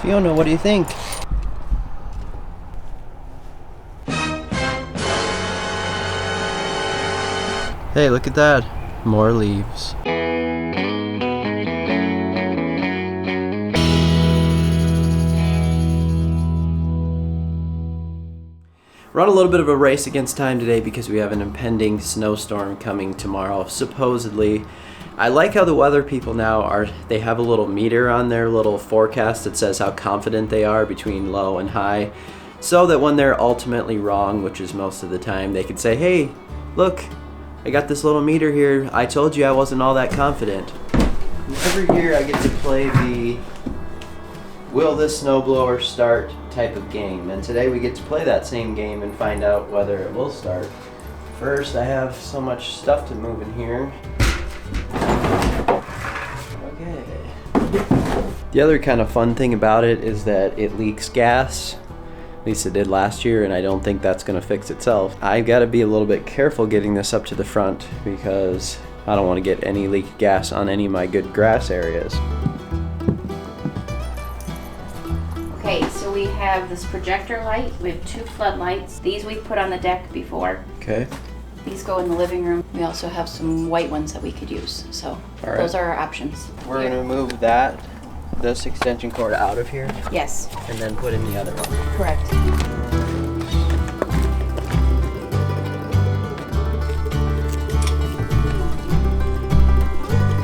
Fiona, what do you think? Hey, look at that. More leaves. We're on a little bit of a race against time today because we have an impending snowstorm coming tomorrow, supposedly. I like how the weather people now they have a little meter on their little forecast that says how confident they are between low and high, so that when they're ultimately wrong, which is most of the time, they can say, hey, look, I got this little meter here. I told you I wasn't all that confident. Every year I get to play the will this snowblower start type of game, and today we get to play that same game and find out whether it will start. First, I have so much stuff to move in here. Okay. The other kind of fun thing about it is that it leaks gas. At least it did last year, and I don't think that's going to fix itself. I've got to be a little bit careful getting this up to the front because I don't want to get any leaked gas on any of my good grass areas. Okay, so we have this projector light. We have 2 floodlights. These we've put on the deck before. Okay. These go in the living room. We also have some white ones that we could use. So those are our options. We're going to move this extension cord out of here. Yes. And then put in the other one. Correct.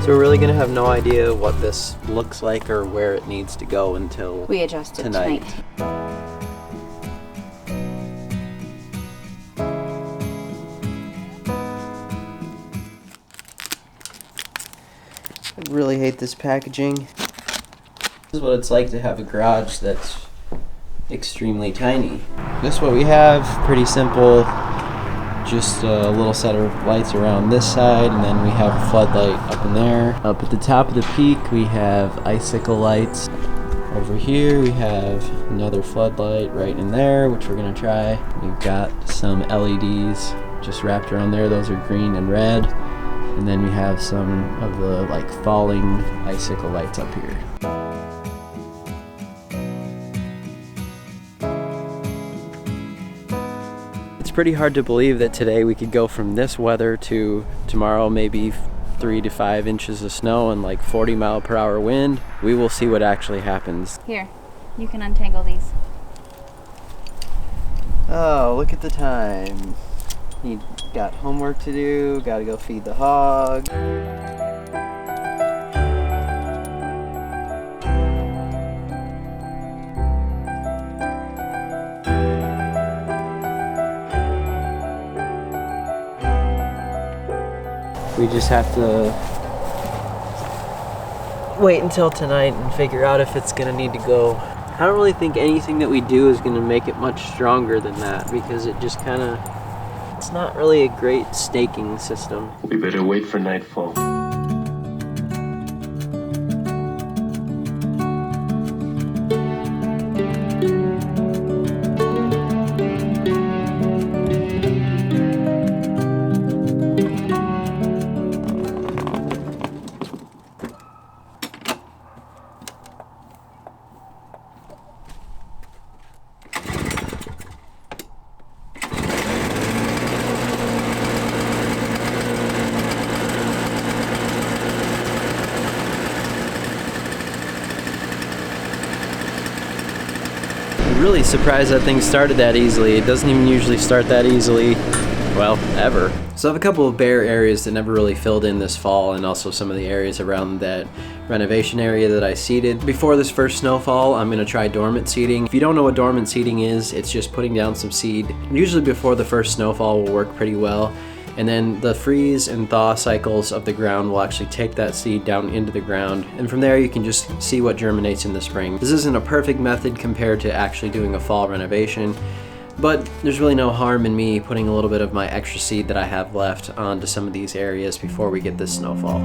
So we're really gonna have no idea what this looks like or where it needs to go until we adjust it tonight. I really hate this packaging. This is what it's like to have a garage that's extremely tiny. This is what we have, pretty simple. Just a little set of lights around this side, and then we have a floodlight up in there. Up at the top of the peak, we have icicle lights. Over here, we have another floodlight right in there, which we're gonna try. We've got some LEDs just wrapped around there. Those are green and red. And then we have some of the falling icicle lights up here. It's pretty hard to believe that today we could go from this weather to tomorrow maybe 3 to 5 inches of snow and 40-mile-per-hour wind. We will see what actually happens. Here, you can untangle these. Oh, look at the time. You got homework to do, gotta go feed the hog. We just have to wait until tonight and figure out if it's gonna need to go. I don't really think anything that we do is gonna make it much stronger than that, because it just it's not really a great staking system. We better wait for nightfall. Really surprised that thing started that easily. It doesn't even usually start that easily, well, ever. So I have a couple of bare areas that never really filled in this fall, and also some of the areas around that renovation area that I seeded. Before this first snowfall, I'm gonna try dormant seeding. If you don't know what dormant seeding is, it's just putting down some seed. Usually before the first snowfall will work pretty well. And then the freeze and thaw cycles of the ground will actually take that seed down into the ground. And from there you can just see what germinates in the spring. This isn't a perfect method compared to actually doing a fall renovation, but there's really no harm in me putting a little bit of my extra seed that I have left onto some of these areas before we get this snowfall.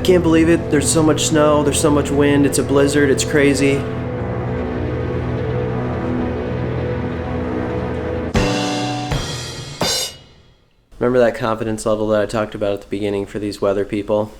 can't believe it. There's so much snow, there's so much wind, it's a blizzard, it's crazy. Remember that confidence level that I talked about at the beginning for these weather people?